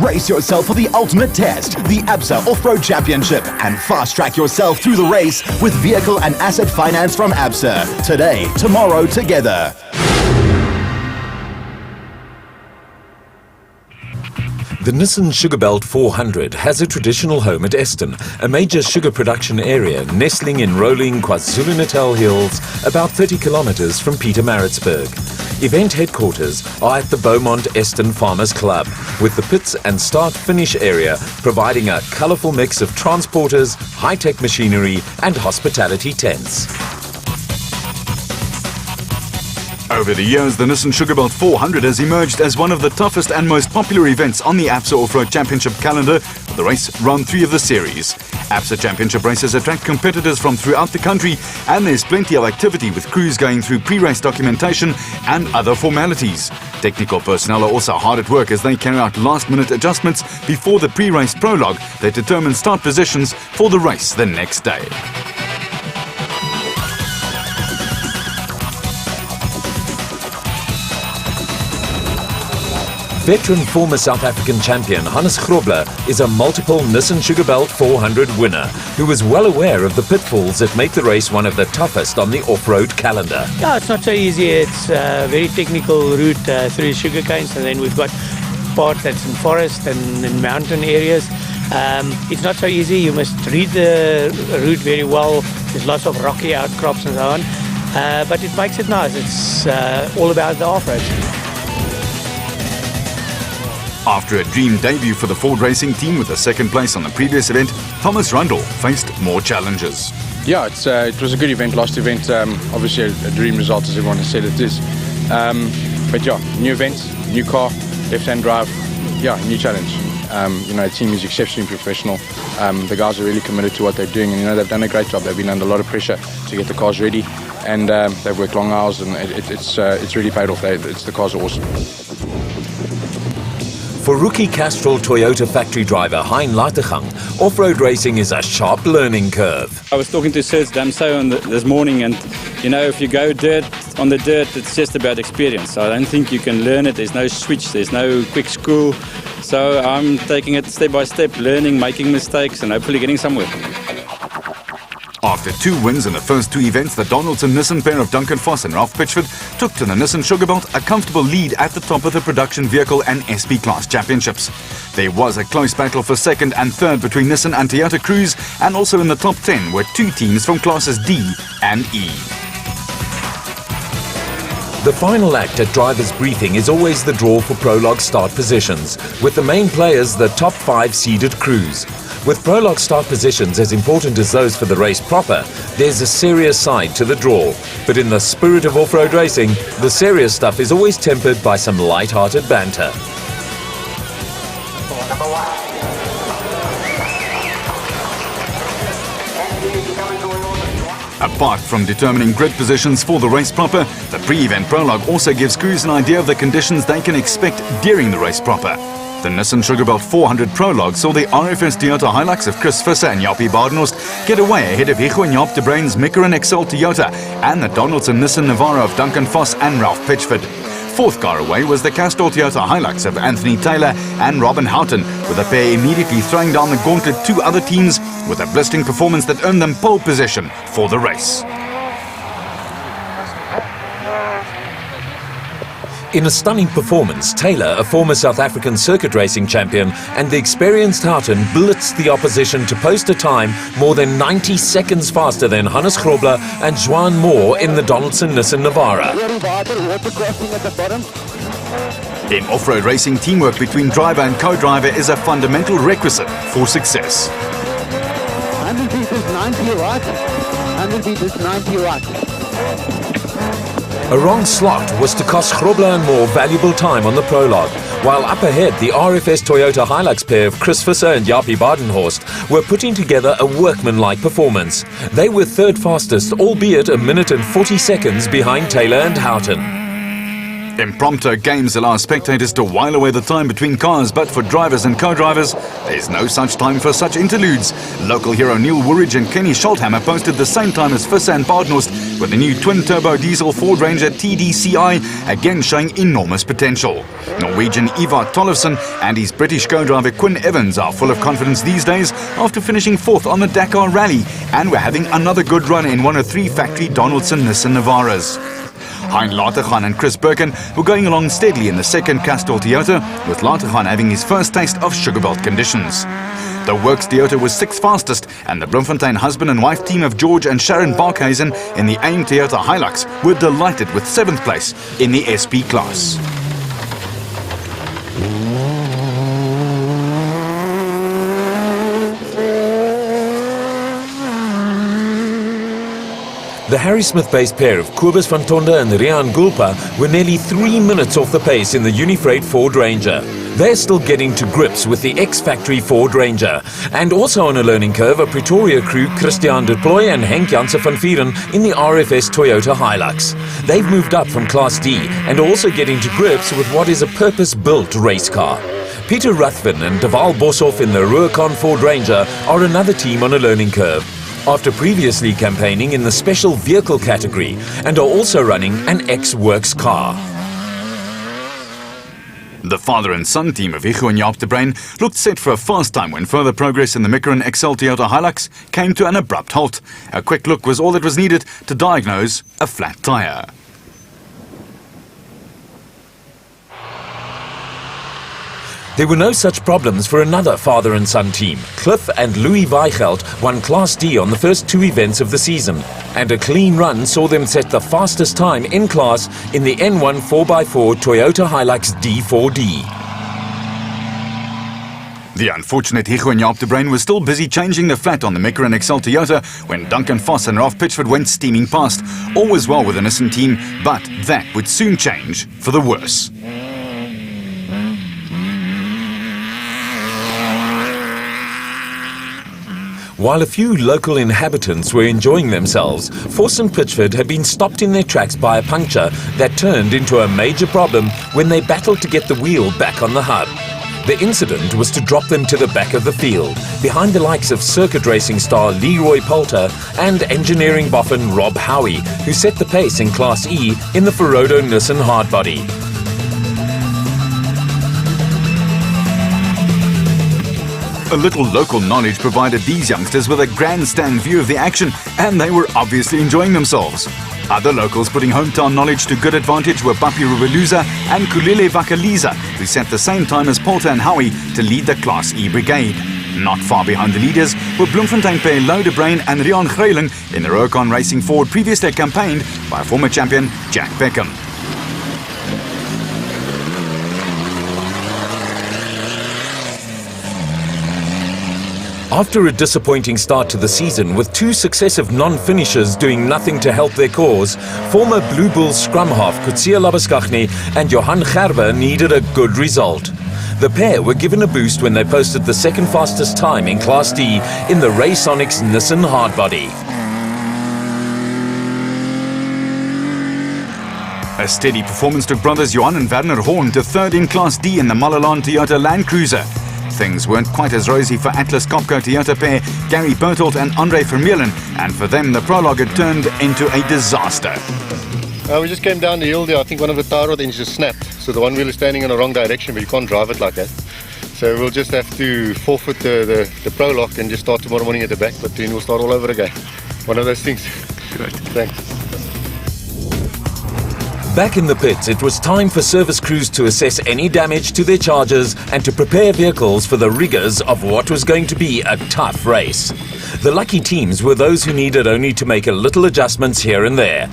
Brace yourself for the ultimate test, the ABSA Off-Road Championship, and fast-track yourself through the race with vehicle and asset finance from ABSA. Today, tomorrow, together. The Nissan Sugerbelt 400 has a traditional home at Eston, a major sugar production area nestling in rolling KwaZulu-Natal hills about 30 kilometers from Pietermaritzburg. Event headquarters are at the Beaumont Eston Farmers Club, with the pits and start-finish area providing a colourful mix of transporters, high-tech machinery and hospitality tents. Over the years, the Nissan Sugerbelt 400 has emerged as one of the toughest and most popular events on the ABSA Off-Road Championship calendar, with the race round 3 of the series. ABSA Championship races attract competitors from throughout the country, and there's plenty of activity with crews going through pre-race documentation and other formalities. Technical personnel are also hard at work as they carry out last-minute adjustments before the pre-race prologue that determine start positions for the race the next day. Veteran former South African champion Hannes Grobler is a multiple Nissan Sugerbelt 400 winner who is well aware of the pitfalls that make the race one of the toughest on the off-road calendar. Yeah, it's not so easy. It's a very technical route through sugar canes, and then we've got part that's in forest and in mountain areas. It's not so easy. You must read the route very well. There's lots of rocky outcrops and so on, but it makes it nice. It's all about the off-road. After a dream debut for the Ford racing team with a second place on the previous event, Thomas Rundle faced more challenges. Yeah, it was a good event, last event. Obviously a dream result, as everyone has said it is. But yeah, new event, new car, left-hand drive, yeah, new challenge. The team is exceptionally professional. The guys are really committed to what they're doing, and they've done a great job. They've been under a lot of pressure to get the cars ready, and they've worked long hours, and it's really paid off. The cars are awesome. For rookie Castrol Toyota factory driver Hein Lategang, off-road racing is a sharp learning curve. I was talking to Serge Damso this morning, and if you go on the dirt, it's just about experience. I don't think you can learn it. There's no switch, there's no quick school. So I'm taking it step by step, learning, making mistakes, and hopefully getting somewhere. After 2 wins in the first 2 events, the Donaldson Nissan pair of Duncan Vos and Ralph Pitchford took to the Nissan Sugerbelt a comfortable lead at the top of the production vehicle and SP class championships. There was a close battle for second and third between Nissan and Toyota Cruise, and also in the top 10 were 2 teams from classes D and E. The final act at driver's briefing is always the draw for prologue start positions, with the main players the top 5 seeded crews. With prologue start positions as important as those for the race proper, there's a serious side to the draw. But in the spirit of off-road racing, the serious stuff is always tempered by some light-hearted banter. Apart from determining grid positions for the race proper, the pre-event prologue also gives crews an idea of the conditions they can expect during the race proper. The Nissan Sugerbelt 400 prologue saw the RFS Toyota Hilux of Chris Visser and Jaapie Badenhorst get away ahead of Hugo and Jaap de Bruyn's Micra Excel Toyota and the Donaldson Nissan Navara of Duncan Vos and Ralph Pitchford. Fourth car away was the Castrol Toyota Hilux of Anthony Taylor and Robin Houghton, with the pair immediately throwing down the gauntlet to other teams with a blistering performance that earned them pole position for the race. In a stunning performance, Taylor, a former South African circuit racing champion, and the experienced Houghton blitzed the opposition to post a time more than 90 seconds faster than Hannes Grobler and Joan Moore in the Donaldson Nissan Navara. In off-road racing, teamwork between driver and co-driver is a fundamental requisite for success. 100 meters 90 right, 100 meters 90 right. A wrong slot was to cost Grobler and Moore valuable time on the prologue, while up ahead the RFS Toyota Hilux pair of Chris Visser and Jaapie Badenhorst were putting together a workmanlike performance. They were third fastest, albeit a minute and 40 seconds behind Taylor and Houghton. Impromptu games allow spectators to while away the time between cars, but for drivers and co-drivers, there's no such time for such interludes. Local hero Neil Woolridge and Kenny Scholthammer posted the same time as Visser and Baardnost with the new twin-turbo diesel Ford Ranger TDCi, again showing enormous potential. Norwegian Ivar Tollefsen and his British co-driver Quinn Evans are full of confidence these days after finishing 4th on the Dakar Rally, and we're having another good run in one of 3 factory Donaldson Nissan Navaras. Hein Latergan and Chris Birkin were going along steadily in the second Castrol Toyota, with Latergan having his first taste of Sugerbelt conditions. The Works Toyota was 6th fastest, and the Bloemfontein husband and wife team of George and Sharon Barkhuizen in the AIM Toyota Hilux were delighted with 7th place in the SP class. The Harry Smith-based pair of Kobus van Tonde and Riaan Gulpa were nearly 3 minutes off the pace in the Unifreight Ford Ranger. They're still getting to grips with the ex-factory Ford Ranger. And also on a learning curve, a Pretoria crew, Christian de Ploy and Henk Janssen van Vieren in the RFS Toyota Hilux. They've moved up from Class D and are also getting to grips with what is a purpose-built race car. Peter Ruthven and Deval Boshoff in the Rurikon Ford Ranger are another team on a learning curve, after previously campaigning in the special vehicle category, and are also running an ex-works car. The father and son team of Hugo and Jaap de Bruin looked set for a fast time when further progress in the Micron XL Toyota Hilux came to an abrupt halt. A quick look was all that was needed to diagnose a flat tyre. There were no such problems for another father and son team. Cliff and Louis Weichelt won Class D on the first 2 events of the season, and a clean run saw them set the fastest time in class in the N1 4x4 Toyota Hilux D4D. The unfortunate Hugo and Jaap de Bruin was still busy changing the flat on the Micron XL Toyota when Duncan Voss and Ralph Pitchford went steaming past. All was well with the Nissan team, but that would soon change for the worse. While a few local inhabitants were enjoying themselves, Voss and Pitchford had been stopped in their tracks by a puncture that turned into a major problem when they battled to get the wheel back on the hub. The incident was to drop them to the back of the field, behind the likes of circuit racing star Leroy Poulter and engineering boffin Rob Howie, who set the pace in Class E in the Ferodo Nissan hardbody. A little local knowledge provided these youngsters with a grandstand view of the action, and they were obviously enjoying themselves. Other locals putting hometown knowledge to good advantage were Papi Rubeluza and Kulile Vakaliza, who set the same time as Poulter and Howie to lead the Class E brigade. Not far behind the leaders were Bloemfontein pair Lou de Bruin and Riaan Greuling in the Rurikon Racing Ford, previously campaigned by former champion Jack Peckham. After a disappointing start to the season with 2 successive non-finishers doing nothing to help their cause, former Blue Bulls scrum half Kutsia Labaskachny and Johan Gerber needed a good result. The pair were given a boost when they posted the second fastest time in Class D in the Ray Sonics Nissan hardbody. A steady performance took brothers Johan and Werner Horn to 3rd in Class D in the Malalan Toyota Land Cruiser. Things weren't quite as rosy for Atlas Copco Toyota pair Gary Bertolt and Andre Vermeulen, and for them the prologue had turned into a disaster. We just came down the hill there. I think one of the tire rod ends just snapped, so the one wheel is standing in the wrong direction, but you can't drive it like that. So we'll just have to forfeit the prologue and just start tomorrow morning at the back, but then we'll start all over again. One of those things. Good. Thanks. Back in the pits, it was time for service crews to assess any damage to their chargers and to prepare vehicles for the rigours of what was going to be a tough race. The lucky teams were those who needed only to make a little adjustments here and there.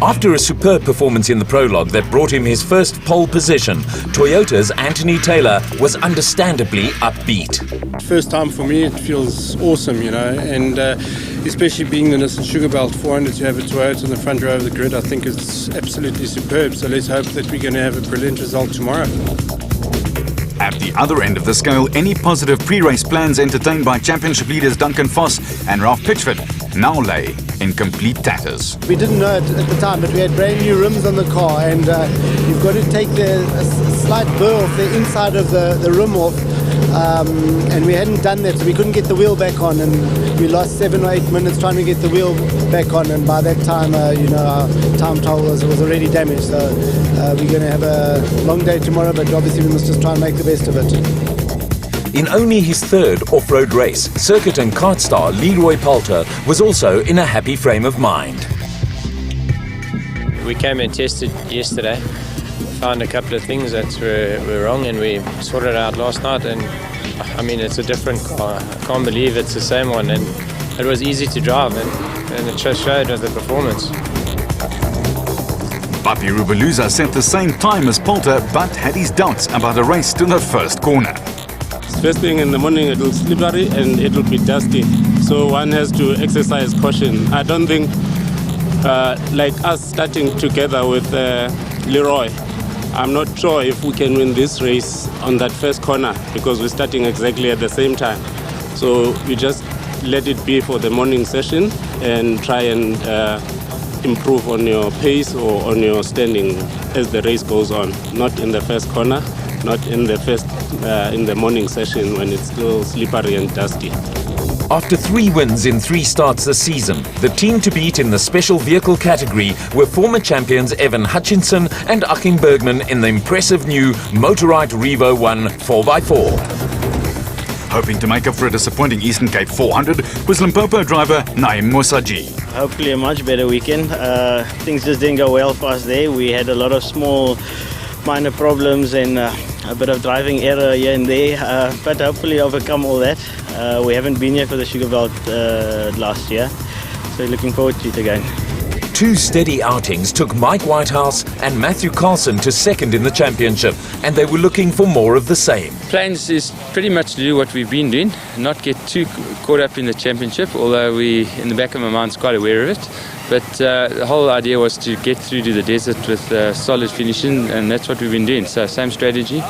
After a superb performance in the prologue that brought him his first pole position, Toyota's Anthony Taylor was understandably upbeat. First time for me, it feels awesome, you know, and especially being the Nissan Sugerbelt 400 to have a Toyota in the front row of the grid, I think it's absolutely superb. So let's hope that we're going to have a brilliant result tomorrow. At the other end of the scale, any positive pre-race plans entertained by championship leaders Duncan Voss and Ralph Pitchford now lay in complete tatters. We didn't know it at the time, but we had brand new rims on the car, and you've got to take a slight burr off the inside of the rim off, and we hadn't done that, so we couldn't get the wheel back on, and we lost 7 or 8 minutes trying to get the wheel back on, and by that time, our time trial was already damaged, so we're going to have a long day tomorrow, but obviously we must just try and make the best of it. In only his third off-road race, circuit and kart star Leroy Poulter was also in a happy frame of mind. We came and tested yesterday, found a couple of things that were wrong, and we sorted it out last night, and I mean, it's a different car. I can't believe it's the same one, and it was easy to drive, and it just showed with the performance. Papi Rubeluza set the same time as Poulter, but had his doubts about a race to the first corner. First thing in the morning, it will be slippery and it will be dusty, so one has to exercise caution. I don't think like us starting together with Leroy, I'm not sure if we can win this race on that first corner, because we're starting exactly at the same time. So we just let it be for the morning session and try and improve on your pace or on your standing as the race goes on, not in the first corner, not in the first in the morning session when it's still slippery and dusty. After 3 wins in 3 starts this season, the team to beat in the special vehicle category were former champions Evan Hutchinson and Achim Bergman in the impressive new Motorite Revo 1 4x4. Hoping to make up for a disappointing Eastern Cape 400 was Limpopo driver Naim Mosaji. Hopefully a much better weekend. Things just didn't go well for us there. We had a lot of small minor problems and a bit of driving error here and there, but hopefully overcome all that. We haven't been here for the Sugerbelt last year, so looking forward to it again. 2 steady outings took Mike Whitehouse and Matthew Carlson to second in the championship, and they were looking for more of the same. Plans is pretty much to do what we've been doing, not get too caught up in the championship, although we, in the back of my mind, is quite aware of it. But the whole idea was to get through to the desert with solid finishing, and that's what we've been doing. So same strategy.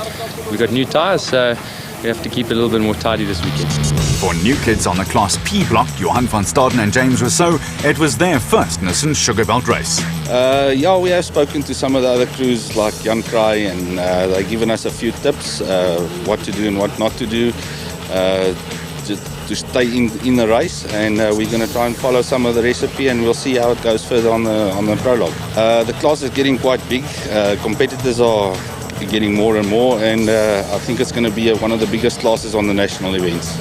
We've got new tyres, so we have to keep it a little bit more tidy this weekend. For new kids on the Class P block, Johan van Staden and James Rousseau, it was their first Nissan Sugerbelt race. Yeah, we have spoken to some of the other crews like Jan Kraai, and they've given us a few tips, what to do and what not to do to stay in the race, and we're going to try and follow some of the recipe, and we'll see how it goes further on the prologue. The class is getting quite big. Competitors are getting more and more, and I think it's going to be one of the biggest classes on the national events.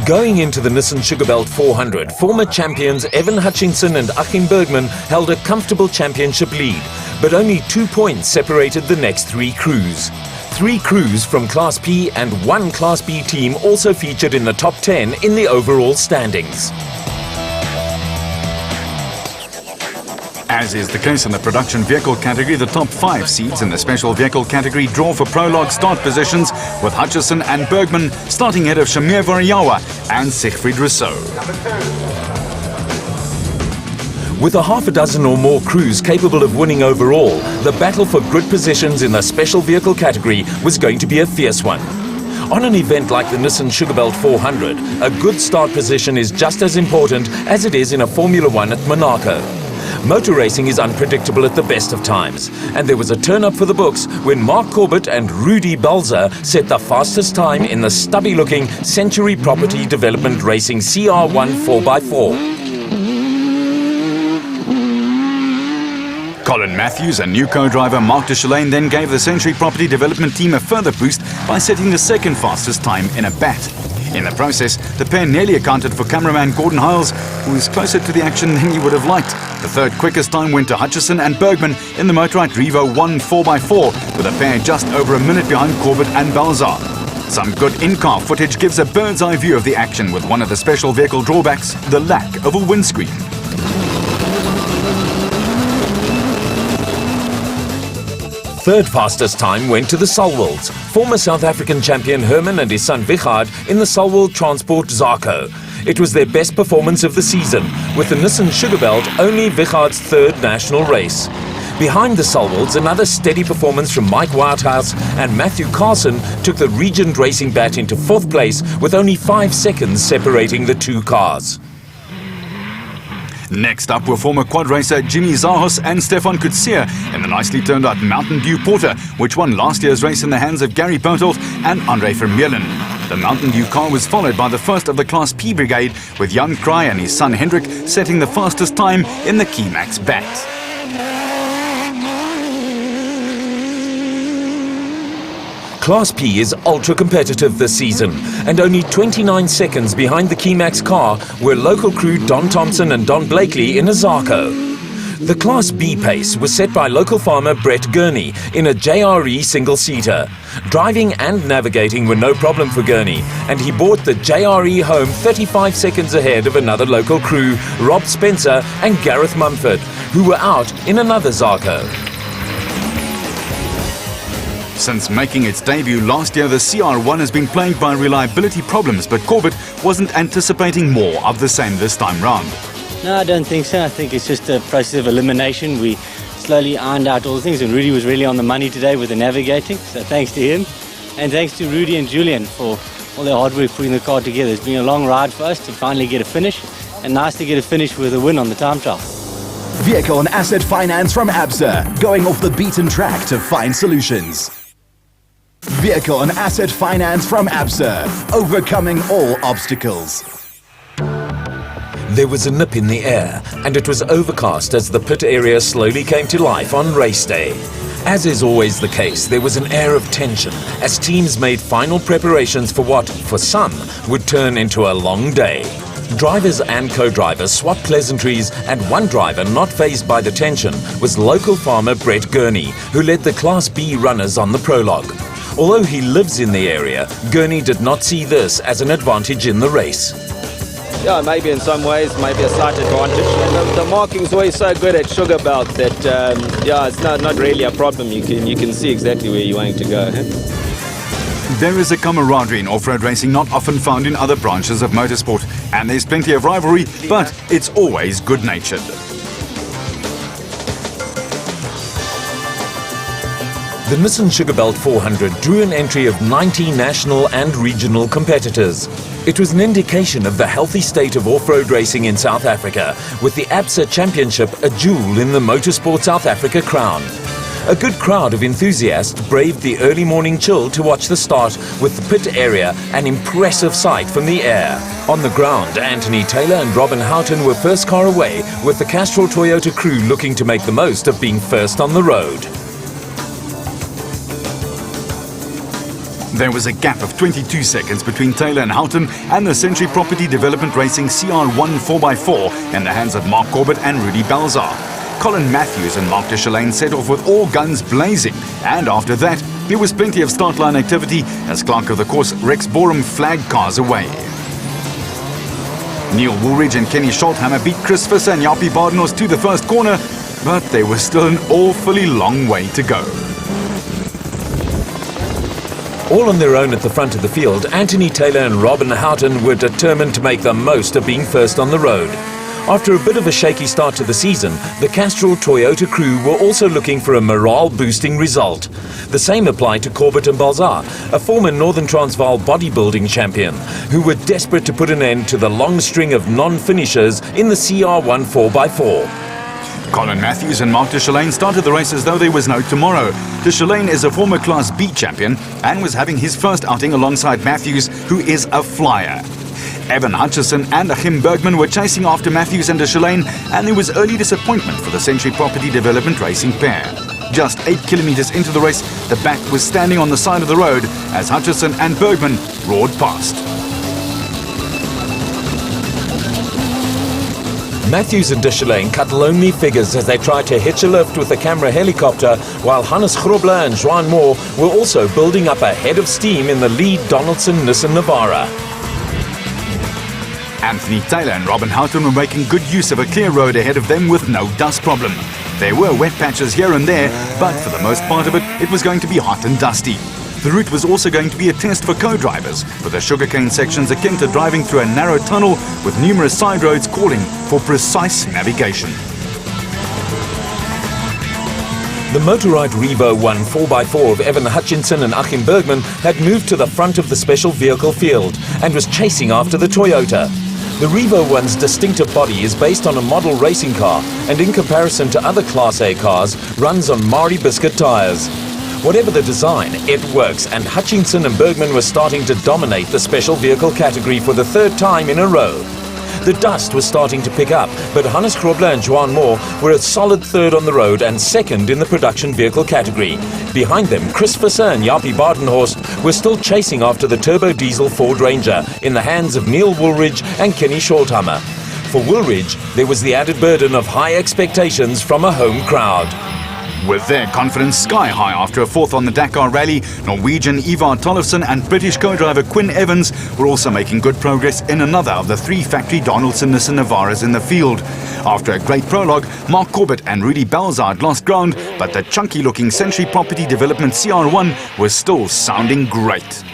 Going into the Nissan Sugerbelt 400, former champions Evan Hutchinson and Achim Bergman held a comfortable championship lead, but only 2 points separated the next 3 crews. 3 crews from Class P and 1 Class B team also featured in the top 10 in the overall standings. As is the case in the production vehicle category, the top 5 seeds in the special vehicle category draw for prologue start positions, with Hutchison and Bergman starting ahead of Shamir Variawa and Siegfried Rousseau. With a half a dozen or more crews capable of winning overall, the battle for grid positions in the special vehicle category was going to be a fierce one. On an event like the Nissan Sugerbelt 400, a good start position is just as important as it is in a Formula 1 at Monaco. Motor racing is unpredictable at the best of times, and there was a turn-up for the books when Mark Corbett and Rudy Balzer set the fastest time in the stubby-looking Century Property Development Racing CR1 4x4. Colin Matthews and new co-driver Mark de Chalane then gave the Century Property Development team a further boost by setting the second fastest time in a bat. In the process, the pair nearly accounted for cameraman Gordon Hiles, who was closer to the action than he would have liked. The third quickest time went to Hutchison and Bergman in the Motorite Revo 1 4x4, with the pair just over a minute behind Corbett and Balzar. Some good in-car footage gives a bird's eye view of the action, with one of the special vehicle drawbacks, the lack of a windscreen. Third fastest time went to the Sulwolds, former South African champion Herman and his son Vichard in the Sulwold Transport Zarco. It was their best performance of the season, with the Nissan Sugerbelt only Vichard's third national race. Behind the Sulwolds, another steady performance from Mike Whitehouse and Matthew Carlson took the Regent Racing Bat into 4th place with only 5 seconds separating the 2 cars. Next up were former quad racer Jimmy Zahos and Stefan Kutsia in the nicely turned out Mountain Dew Porter, which won last year's race in the hands of Gary Bertelt and Andre Vermeulen. The Mountain Dew car was followed by the first of the Class P brigade, with Jan Kraai and his son Hendrik setting the fastest time in the Keymax bat. Class P is ultra competitive this season, and only 29 seconds behind the Keymax car were local crew Don Thompson and Don Blakely in a Zarko. The Class B pace was set by local farmer Brett Gurney in a JRE single-seater. Driving and navigating were no problem for Gurney, and he brought the JRE home 35 seconds ahead of another local crew, Rob Spencer and Gareth Mumford, who were out in another Zarko. Since making its debut last year, the CR1 has been plagued by reliability problems, but Corbett wasn't anticipating more of the same this time round. No, I don't think so. I think it's just a process of elimination. We slowly ironed out all the things, and Rudy was really on the money today with the navigating, so thanks to him. And thanks to Rudy and Julian for all their hard work putting the car together. It's been a long ride for us to finally get a finish, and nice to get a finish with a win on the time trial. Vehicle and asset finance from ABSA, going off the beaten track to find solutions. Vehicle and asset finance from ABSA, overcoming all obstacles. There was a nip in the air, and it was overcast as the pit area slowly came to life on race day. As is always the case, there was an air of tension as teams made final preparations for what, for some, would turn into a long day. Drivers and co-drivers swapped pleasantries, and one driver not fazed by the tension was local farmer Brett Gurney, who led the Class B runners on the prologue. Although he lives in the area, Gurney did not see this as an advantage in the race. Yeah, maybe in some ways, maybe a slight advantage. And the marking's always so good at Sugerbelt that, yeah, it's not really a problem. You can see exactly where you're wanting to go. There is a camaraderie in off-road racing not often found in other branches of motorsport, and there's plenty of rivalry, but it's always good-natured. The Nissan Sugerbelt 400 drew an entry of 90 national and regional competitors. It was an indication of the healthy state of off-road racing in South Africa, with the ABSA Championship a jewel in the Motorsport South Africa crown. A good crowd of enthusiasts braved the early morning chill to watch the start, with the pit area an impressive sight from the air. On the ground, Anthony Taylor and Robin Houghton were first car away, with the Castrol Toyota crew looking to make the most of being first on the road. There was a gap of 22 seconds between Taylor and Houghton and the Century Property Development Racing CR1 4x4 in the hands of Mark Corbett and Rudy Balzar. Colin Matthews and Mark Deschelaine set off with all guns blazing, and after that, there was plenty of start line activity as clerk of the course Rex Borum flagged cars away. Neil Woolridge and Kenny Scholthammer beat Chris Visser and Jaapie Badenhorst to the first corner, but there was still an awfully long way to go. All on their own at the front of the field, Anthony Taylor and Robin Houghton were determined to make the most of being first on the road. After a bit of a shaky start to the season, the Castrol Toyota crew were also looking for a morale-boosting result. The same applied to Corbett and Balzar, a former Northern Transvaal bodybuilding champion, who were desperate to put an end to the long string of non-finishers in the CR1 4x4. Colin Matthews and Mark Deschelaine started the race as though there was no tomorrow. Deschelaine is a former Class B champion and was having his first outing alongside Matthews, who is a flyer. Evan Hutchison and Achim Bergman were chasing after Matthews and Deschelaine, and there was early disappointment for the Century Property Development Racing pair. Just 8 kilometers into the race, the back was standing on the side of the road as Hutchison and Bergman roared past. Matthews and Deschelaine cut lonely figures as they tried to hitch a lift with a camera helicopter, while Hannes Grobler and Joan Moore were also building up a head of steam in the lead Donaldson Nissan Navara. Anthony Taylor and Robin Houghton were making good use of a clear road ahead of them with no dust problem. There were wet patches here and there, but for the most part of it, it was going to be hot and dusty. The route was also going to be a test for co-drivers, with the sugarcane sections akin to driving through a narrow tunnel with numerous side roads calling for precise navigation. The Motorride Revo 1 4x4 of Evan Hutchinson and Achim Bergman had moved to the front of the special vehicle field and was chasing after the Toyota. The Revo One's distinctive body is based on a model racing car and in comparison to other Class A cars runs on Mari Biscuit tyres. Whatever the design, it works, and Hutchinson and Bergman were starting to dominate the special vehicle category for the third time in a row. The dust was starting to pick up, but Hannes Grobler and Juan Moore were a solid third on the road and second in the production vehicle category. Behind them, Chris Visser and Jaapie Badenhorst were still chasing after the turbo diesel Ford Ranger in the hands of Neil Woolridge and Kenny Scholthammer. For Woolridge, there was the added burden of high expectations from a home crowd. With their confidence sky high after a fourth on the Dakar Rally, Norwegian Ivar Tollefsen and British co-driver Quinn Evans were also making good progress in another of the three factory Donaldson Nissan Navaras in the field. After a great prologue, Mark Corbett and Rudy Balzard lost ground, but the chunky-looking Century Property Development CR1 was still sounding great.